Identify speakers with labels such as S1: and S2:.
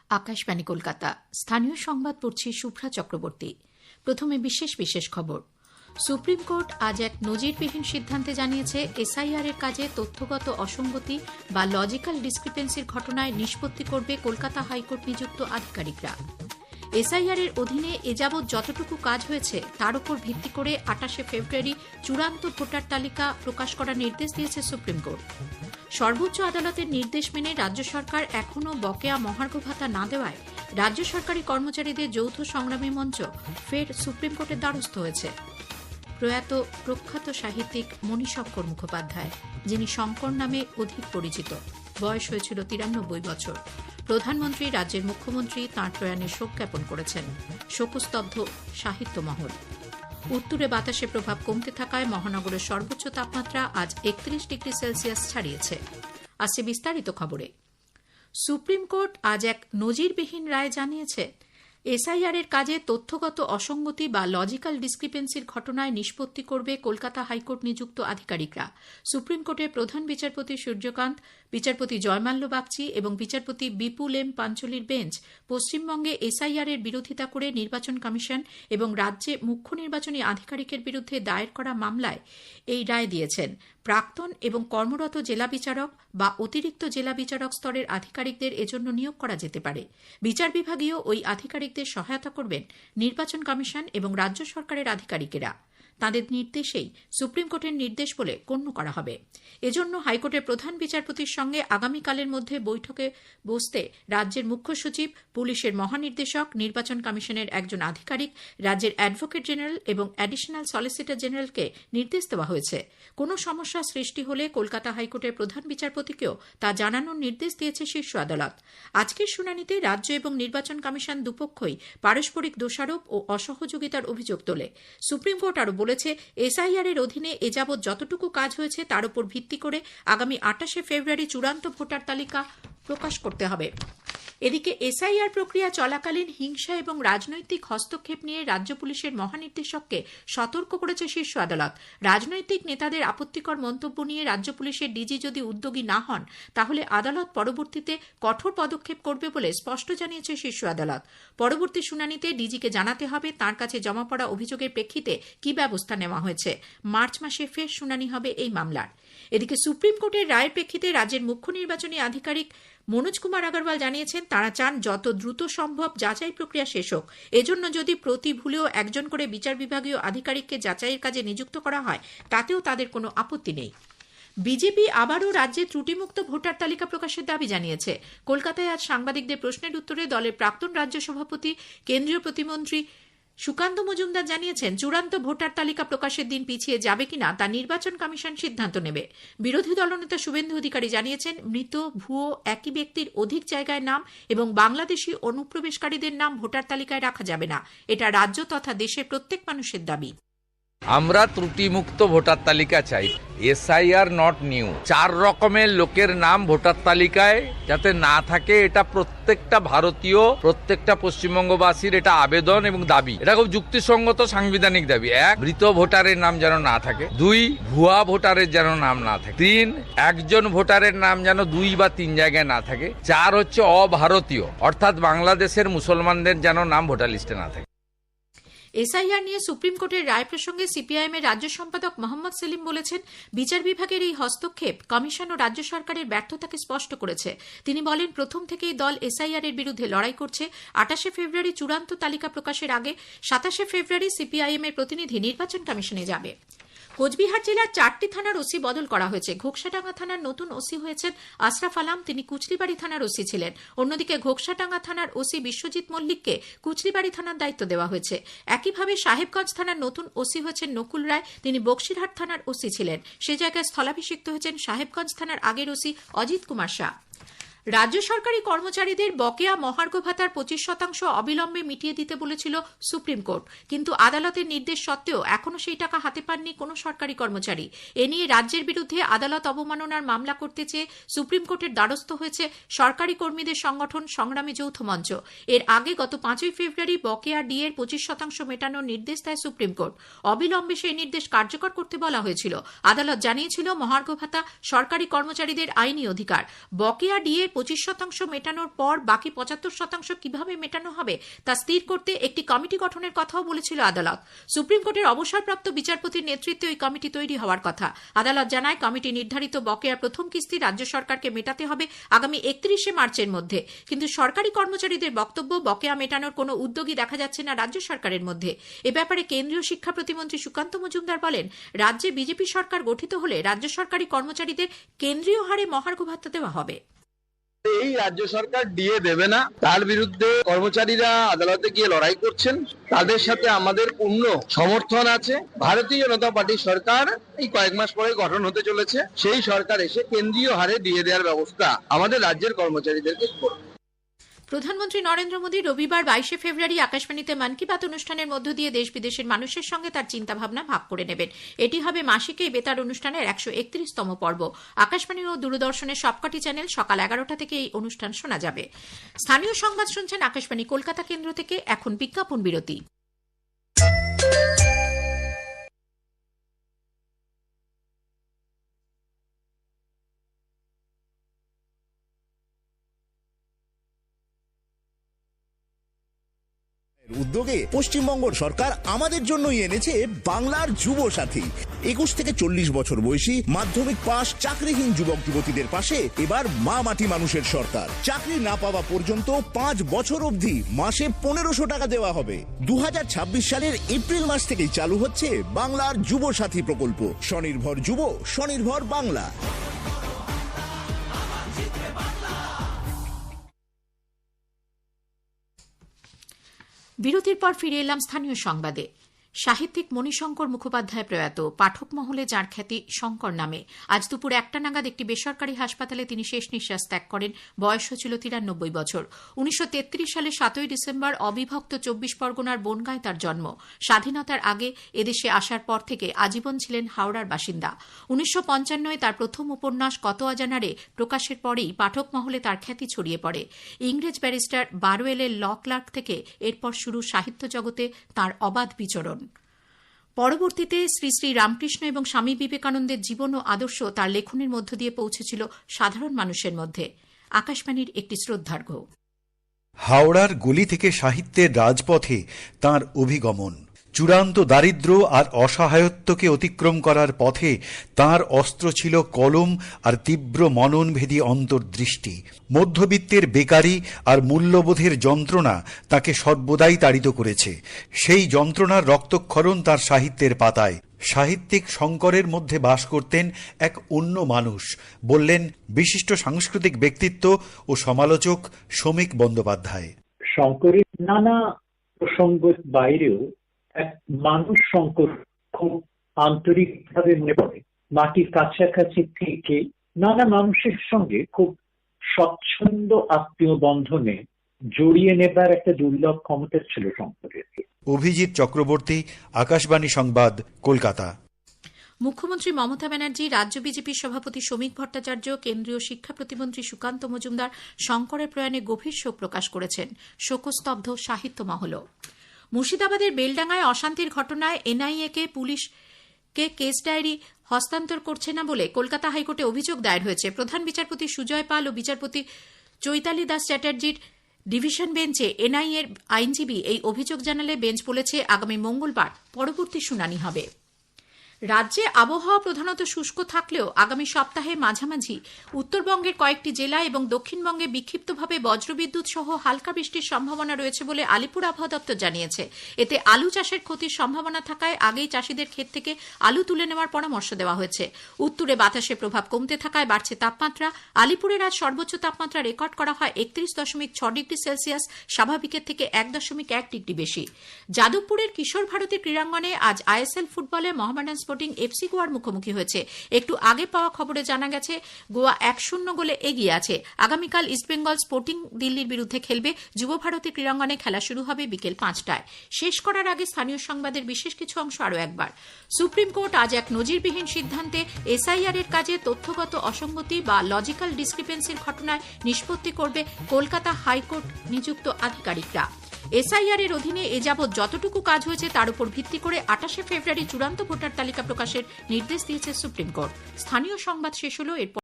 S1: আকাশবাণী কলকাতা। স্থানীয় সংবাদ পড়ছি শুভ্রা চক্রবর্তী। প্রথমে বিশেষ খবর। সুপ্রিম কোর্ট আজ এক নজিরবিহীন সিদ্ধান্তে জানিয়েছে, এসআইআর এর কাজে তথ্যগত অসঙ্গতি বা লজিক্যাল ডিসক্রিপেন্সির ঘটনায় নিষ্পত্তি করবে কলকাতা হাইকোর্ট নিযুক্ত আধিকারিকরা। এসআইআর এর অধীনে এযাবৎ যতটুকু কাজ হয়েছে তার উপর ভিত্তি করে ২৮শে ফেব্রুয়ারি চূড়ান্ত ভোটার তালিকা প্রকাশ করার নির্দেশ দিয়েছে সুপ্রিম কোর্ট। সর্বোচ্চ আদালতের নির্দেশ মেনে রাজ্য সরকার এখনও বকেয়া মহার্ঘ ভাতা না দেওয়ায় রাজ্য সরকারি কর্মচারীদের যৌথ সংগ্রামী মঞ্চ ফের সুপ্রিম কোর্টের দ্বারস্থ হয়েছে। প্রয়াত প্রখ্যাত সাহিত্যিক মণিশঙ্কর মুখোপাধ্যায়, যিনি শঙ্কর নামে অধিক পরিচিত, বয়স হয়েছিল ৯৩ বছর। প্রধানমন্ত্রী, রাজ্যের মুখ্যমন্ত্রী তাঁর প্রয়াণে শোক জ্ঞাপন করেছেন। শোকস্তব্ধ সাহিত্য মহল। উত্তরে বাতাসে প্রভাব কমতে থাকায় মহানগরের সর্বোচ্চ তাপমাত্রা আজ ৩১ ডিগ্রি সেলসিয়াস ছাড়িয়েছে। আসছে বিস্তারিত খবরে। সুপ্রিম কোর্ট আজ এক নজিরবিহীন রায় জানিয়েছে, এসআইআর এর কাজে তথ্যগত অসঙ্গতি বা লজিক্যাল ডিসক্রিপেন্সির ঘটনায় নিষ্পত্তি করবে কলকাতা হাইকোর্ট নিযুক্ত আধিকারিকরা। সুপ্রিম কোর্টের প্রধান বিচারপতি সূর্যকান্ত, বিচারপতি জয়মাল্য বাগচি এবং বিচারপতি বিপুল এম পাঞ্চলির বেঞ্চ পশ্চিমবঙ্গে এসআইআর এর বিরোধিতা করে নির্বাচন কমিশন এবং রাজ্যে মুখ্য নির্বাচনী আধিকারিকের বিরুদ্ধে দায়ের করা মামলায় এই রায় দিয়েছেন। প্রাক্তন এবং কর্মরত জেলা বিচারক বা অতিরিক্ত জেলা বিচারক স্তরের আধিকারিকদের এজন্য নিয়োগ করা যেতে পারে। বিচার বিভাগীয় ওই আধিকারিকদের সহায়তা করবেন নির্বাচন কমিশন এবং রাজ্য সরকারের আধিকারিকেরা। তাঁদের নির্দেশেই সুপ্রিম কোর্টের নির্দেশ বলে গণ্য করা হবে। এজন্য হাইকোর্টের প্রধান বিচারপতির সঙ্গে আগামীকালের মধ্যে বৈঠকে বসতে রাজ্যের মুখ্য সচিব, পুলিশের মহানির্দেশক, নির্বাচন কমিশনের একজন আধিকারিক, রাজ্যের অ্যাডভোকেট জেনারেল এবং অ্যাডিশনাল সলিসিটর জেনারেলকে নির্দেশ দেওয়া হয়েছে। কোনো সমস্যা সৃষ্টি হলে কলকাতা হাইকোর্টের প্রধান বিচারপতিকেও তা জানানোর নির্দেশ দিয়েছে শীর্ষ আদালত। আজকের শুনানিতে রাজ্য এবং নির্বাচন কমিশন দুপক্ষই পারস্পরিক দোষারোপ ও অসহযোগিতার অভিযোগ তোলে। সুপ্রিম কোর্ট আরও বলেছে, এসআইআর এর অধীনে এযাবৎ যতটুকু কাজ হয়েছে তার উপর ভিত্তি করে আগামী ২৮শে ফেব্রুয়ারি চূড়ান্ত ভোটার তালিকা প্রকাশ করতে হবে। এদিকে এসআইআর প্রক্রিয়া চলাকালীন হিংসা এবং রাজনৈতিক হস্তক্ষেপ নিয়ে রাজ্য পুলিশের মহানির্দেশককে সতর্ক করেছে শীর্ষ আদালত। রাজনৈতিক নেতাদের আপত্তিকর মন্তব্য নিয়ে রাজ্য পুলিশের ডিজি যদি উদ্যোগী না হন, তাহলে আদালত পরবর্তীতে কঠোর পদক্ষেপ করবে বলে স্পষ্ট জানিয়েছে শীর্ষ আদালত। পরবর্তী শুনানিতে ডিজিকে জানাতে হবে তাঁর কাছে জমা পড়া অভিযোগের প্রেক্ষিতে কি ব্যবস্থা নেওয়া হয়েছে। মার্চ মাসে ফের শুনানি হবে এই মামলার। এদিকে সুপ্রিম কোর্টের রায়ের প্রেক্ষিতে রাজ্যের মুখ্য নির্বাচনী আধিকারিক মনোজ কুমার আগরওয়াল জানিয়েছেন, তাঁরা চান যত দ্রুত সম্ভব যাচাই প্রক্রিয়া শেষ হোক। এজন্য যদি প্রতি ভুলেও একজন করে বিচার বিভাগীয় আধিকারিককে যাচাইয়ের কাজে নিযুক্ত করা হয়, তাতেও তাদের কোনো আপত্তি নেই। বিজেপি আবারও রাজ্যে ত্রুটিমুক্ত ভোটার তালিকা প্রকাশের দাবি জানিয়েছে। কলকাতায় আজ সাংবাদিকদের প্রশ্নের উত্তরে দলের প্রাক্তন রাজ্য সভাপতি, কেন্দ্রীয় প্রতিমন্ত্রী সুকান্ত মজুমদার জানিয়েছেন, চূড়ান্ত ভোটার তালিকা প্রকাশের দিন পিছিয়ে যাবে কিনা তা নির্বাচন কমিশন সিদ্ধান্ত নেবে। বিরোধী দলনেতা শুভেন্দু অধিকারী জানিয়েছেন, মৃত, ভুয়ো একই ব্যক্তির অধিক জায়গায় নাম এবং বাংলাদেশি অনুপ্রবেশকারীদের নাম ভোটার তালিকায় রাখা যাবে না। এটা রাজ্য তথা দেশের প্রত্যেক মানুষের দাবি।
S2: আমরা ত্রুটিমুক্ত ভোটার তালিকা চাই। SIR not new. ৪ রকমের লোকের নাম ভোটার তালিকায় যাতে না থাকে, এটা প্রত্যেকটা ভারতীয়, প্রত্যেকটা পশ্চিমবঙ্গবাসীর এটা আবেদন এবং দাবি। এটা খুব যুক্তিসঙ্গত সাংবিধানিক দাবি। ১, মৃত ভোটারের নাম যেন না থাকে। ২, ভুয়া ভোটারের যেন নাম না থাকে। ৩, একজন ভোটারের নাম যেন ২ বা ৩ জায়গায় না থাকে। ৪ হচ্ছে অভারতীয়, অর্থাৎ বাংলাদেশের মুসলমানদের যেন নাম ভোটার লিস্টে না থাকে।
S1: এসআইআর নিয়ে সুপ্রিম কোর্টের রায় প্রসঙ্গে সিপিআইএম এর রাজ্য সম্পাদক মোহাম্মদ সেলিম বলেছেন, বিচার বিভাগের এই হস্তক্ষেপ কমিশন ও রাজ্য সরকারের ব্যর্থতাকে স্পষ্ট করেছে। তিনি বলেন, প্রথম থেকেই দল এসআইআর এর বিরুদ্ধে লড়াই করছে। ২৮শে ফেব্রুয়ারি চূড়ান্ত তালিকা প্রকাশের আগে ২৭শে ফেব্রুয়ারি সিপিআইএম এর প্রতিনিধি নির্বাচন কমিশনে যাবে। কোচবিহার জেলার ৪টি থানার ওসি বদল করা হয়েছে। ঘোকসাডাঙ্গা থানার নতুন ওসি হয়েছেন আশরাফ আলম, তিনি কুচলিবাড়ি থানার ওসি ছিলেন। অন্যদিকে ঘোকসাডাঙ্গা থানার ওসি বিশ্বজিৎ মল্লিককে কুচলিবাড়ি থানার দায়িত্ব দেওয়া হয়েছে। একইভাবে সাহেবগঞ্জ থানার নতুন ওসি হয়েছেন নকুল রায়, তিনি বক্সিরহাট থানার ওসি ছিলেন। সে জায়গায় স্থলাভিষিক্ত হয়েছেন সাহেবগঞ্জ থানার আগের ওসি অজিত কুমার শাহ। রাজ্য সরকারি কর্মচারীদের বকেয়া মহার্ঘ ভাতার ২৫% অবিলম্বে মিটিয়ে দিতে বলেছিল সুপ্রিম কোর্ট, কিন্তু আদালতের নির্দেশ সত্ত্বেও এখনও সেই টাকা হাতে পাননি কোনো সরকারি কর্মচারী। এ নিয়ে রাজ্যের বিরুদ্ধে আদালত অবমাননার মামলা করতে চেয়ে সুপ্রিম কোর্টের দ্বারস্থ হয়েছে সরকারি কর্মীদের সংগঠন সংগ্রামী যৌথ মঞ্চ। এর আগে গত ৫ই ফেব্রুয়ারি বকেয়া ডিএর ২৫% মেটানোর নির্দেশ দেয় সুপ্রিম কোর্ট। অবিলম্বে সেই নির্দেশ কার্যকর করতে বলা হয়েছিল। আদালত জানিয়েছিল, মহার্ঘ ভাতা সরকারি কর্মচারীদের আইনি অধিকার। বকেয়া ডিএর 25% মেটানোর পর বাকি 75% কিভাবে মেটানো হবে তা স্থির করতে একটি কমিটি গঠনের কথাও বলেছিল আদালত। সুপ্রিম কোর্টের অবসরপ্রাপ্ত বিচারপতির নেতৃত্বে ওই কমিটি তৈরি হওয়ার কথা। আদালত জানায়, কমিটি নির্ধারিত বকেয়ার প্রথম কিস্তি রাজ্য সরকারকে মেটাতে হবে আগামী 31শে মার্চের মধ্যে। কিন্তু সরকারি কর্মচারীদের বক্তব্য, বকেয়া মেটানোর কোনো উদ্যোগই দেখা যাচ্ছে না রাজ্য সরকারের মধ্যে। এ ব্যাপারে কেন্দ্রীয় শিক্ষা প্রতিমন্ত্রী সুকান্ত মজুমদার বলেন, রাজ্যে বিজেপি সরকার গঠিত হলে রাজ্য সরকারি কর্মচারীদের কেন্দ্রীয় হারে মহার্ঘ ভাতা দেওয়া হবে।
S3: এই রাজ্য সরকার ডিএ দেবে না, তার বিরুদ্ধে কর্মচারীরা আদালতে গিয়ে লড়াই করছেন, তাদের সাথে আমাদের পূর্ণ সমর্থন আছে। ভারতীয় জনতা পার্টির সরকার এই কয়েক মাস পরে গঠন হতে চলেছে, সেই সরকার এসে কেন্দ্রীয় হারে ডিএ দেওয়ার ব্যবস্থা আমাদের রাজ্যের কর্মচারীদেরকে করবে।
S1: প্রধানমন্ত্রী নরেন্দ্র মোদী রবিবার 22শে ফেব্রুয়ারি আকাশবাণীতে মন কি বাত অনুষ্ঠানের মধ্য দিয়ে দেশ বিদেশের মানুষের সঙ্গে তার চিন্তাভাবনা ভাগ করে নেবেন। এটি হবে মাসিক এই বেতার অনুষ্ঠানের 131তম পর্ব। আকাশবাণী ও দূরদর্শনের সবকটি চ্যানেল সকাল 11টা থেকে এই অনুষ্ঠান শোনা যাবে। স্থানীয় সংবাদ শুনছেন আকাশবাণী কলকাতা কেন্দ্র থেকে। এখন বিজ্ঞাপন বিরতি।
S4: উদ্যোগে পশ্চিমবঙ্গ সরকার আমাদের জন্যই এনেছে বাংলার যুব সাথী। 21 থেকে 40 বছর বয়সী মাধ্যমিক পাশ চাকরিহীন যুবক যুবতীদের পাশে এবার মা মাটি মানুষের সরকার। চাকরি না পাওয়া পর্যন্ত 5 বছর অবধি মাসে 1500 টাকা দেওয়া হবে। 2026 সালের এপ্রিল মাস থেকেই চালু হচ্ছে বাংলার যুব সাথী প্রকল্প। স্বনির্ভর যুব, স্বনির্ভর বাংলা।
S1: বিরতির পর ফিরে এলাম স্থানীয় সংবাদে। সাহিত্যিক মণিশঙ্কর মুখোপাধ্যায় প্রয়াত। পাঠক মহলে যাঁর খ্যাতি শঙ্কর নামে। আজ দুপুর 1টা নাগাদ একটি বেসরকারি হাসপাতালে তিনি শেষ নিঃশ্বাস ত্যাগ করেন। বয়স ছিল 93 বছর। 1933 সালে 7ই ডিসেম্বর অবিভক্ত 24 পরগনার বনগাঁয় তার জন্ম। স্বাধীনতার আগে এদেশে আসার পর থেকে আজীবন ছিলেন হাওড়ার বাসিন্দা। 1955 তার প্রথম উপন্যাস কত অজানারে প্রকাশের পরেই পাঠক মহলে তার খ্যাতি ছড়িয়ে পড়ে। ইংরেজ ব্যারিস্টার বারওয়েলের ল ক্লার্ক থেকে এরপর শুরু সাহিত্য জগতে তাঁর অবাধ বিচরণ। পরবর্তীতে শ্রী শ্রী রামকৃষ্ণ এবং স্বামী বিবেকানন্দের জীবন ও আদর্শ তার লেখনের মধ্য দিয়ে পৌঁছেছিল সাধারণ মানুষের মধ্যে। আকাশবাণীর একটি শ্রদ্ধার্ঘ্য।
S5: হাওড়ার গলি থেকে সাহিত্যের রাজপথে তাঁর অভিগমন। চূড়ান্ত দারিদ্র্য আর অসহায়ত্বকে অতিক্রম করার পথে তাঁর অস্ত্র ছিল কলম আর তীব্র মননভেদী অন্তর্দৃষ্টি। মধ্যবিত্তের বেকারি আর মূল্যবোধের যন্ত্রণা তাকে সর্বদাই তাড়িত করেছে। সেই যন্ত্রণার রক্তক্ষরণ তার সাহিত্যের পাতায়। সাহিত্যিক শঙ্করের মধ্যে বাস করতেন এক অন্য মানুষ, বললেন বিশিষ্ট সাংস্কৃতিক ব্যক্তিত্ব ও সমালোচক শ্রমিক বন্দ্যোপাধ্যায়।
S6: শঙ্করের নানা প্রসঙ্গের বাইরেও এক মানুষ শঙ্কর খুব আন্তরিকভাবে মনে পড়ে। মাটির কাছাকাছি থেকে নানা মানুষের সঙ্গে খুব স্বচ্ছন্দ আত্মীয় বন্ধনে জড়িয়ে নেবার একটা দুর্লভ ক্ষমতা ছিল শঙ্করের।
S5: অভিজিৎ চক্রবর্তী, আকাশবাণী সংবাদ, কলকাতা।
S1: মুখ্যমন্ত্রী মমতা ব্যানার্জি, রাজ্য বিজেপির সভাপতি শ্রমিক ভট্টাচার্য, কেন্দ্রীয় শিক্ষা প্রতিমন্ত্রী সুকান্ত মজুমদার শঙ্করের প্রয়াণে গভীর শোক প্রকাশ করেছেন। শোকস্তব্ধ সাহিত্য মহল। মুর্শিদাবাদের বেলডাঙ্গায় অশান্তির ঘটনায় এনআইএ পুলিশকে কেস ডায়েরি হস্তান্তর করছে না বলে কলকাতা হাইকোর্টে অভিযোগ দায়ের হয়েছে। প্রধান বিচারপতি সুজয় পাল ও বিচারপতি চৈতালি দাস চ্যাটার্জির ডিভিশন বেঞ্চে এনআইএর আইনজীবী এই অভিযোগ জানালে বেঞ্চ বলেছে আগামী মঙ্গলবার পরবর্তী শুনানি হবে। রাজ্যে আবহাওয়া প্রধানত শুষ্ক থাকলেও আগামী সপ্তাহে মাঝামাঝি উত্তরবঙ্গের কয়েকটি জেলা এবং দক্ষিণবঙ্গে বিক্ষিপ্তভাবে বজ্রবিদ্যুৎ সহ হালকা বৃষ্টির সম্ভাবনা রয়েছে বলে আলিপুর আবহাওয়া দপ্তর জানিয়েছে। এতে আলু চাষের ক্ষতির সম্ভাবনা থাকায় আগেই চাষিদের ক্ষেত থেকে আলু তুলে নেওয়ার পরামর্শ দেওয়া হয়েছে। উত্তরে বাতাসের প্রভাব কমতে থাকায় বাড়ছে তাপমাত্রা। আলিপুরের আজ সর্বোচ্চ তাপমাত্রা রেকর্ড করা হয় 31.6 ডিগ্রি সেলসিয়াস, স্বাভাবিকের থেকে 1.1 ডিগ্রি বেশি। যাদবপুরের কিশোর ভারতী ক্রীড়াঙ্গনে আজ আইএসএল ফুটবলে মোহামেডান স্পোর্টিং এফসি গোয়ার মুখোমুখি হয়েছে। একটু আগে পাওয়া খবরে জানা গেছে গোয়া 1-0 গোলে এগিয়ে আছে। আগামীকাল ইস্টবেঙ্গল স্পোর্টিং দিল্লির বিরুদ্ধে খেলবে। যুব ভারতী ক্রীড়াঙ্গনে খেলা শুরু হবে বিকেল 5টায়। শেষ করার আগে স্থানীয় সংবাদের বিশেষ কিছু অংশ আরও একবার। সুপ্রিম কোর্ট আজ এক নজিরবিহীন সিদ্ধান্তে এসআইআর এর কাজে তথ্যগত অসঙ্গতি বা লজিক্যাল ডিসক্রিপেন্সির ঘটনায় নিষ্পত্তি করবে কলকাতা হাইকোর্ট নিযুক্ত আধিকারিকরা। এসআইআর এর অধীনে এ যাবৎ যতটুকু কাজ হয়েছে তার উপর ভিত্তি করে 28শে ফেব্রুয়ারি চূড়ান্ত ভোটার তালিকা প্রকাশের নির্দেশ দিয়েছে সুপ্রিম কোর্ট। স্থানীয় সংবাদ শেষ হল। এরপর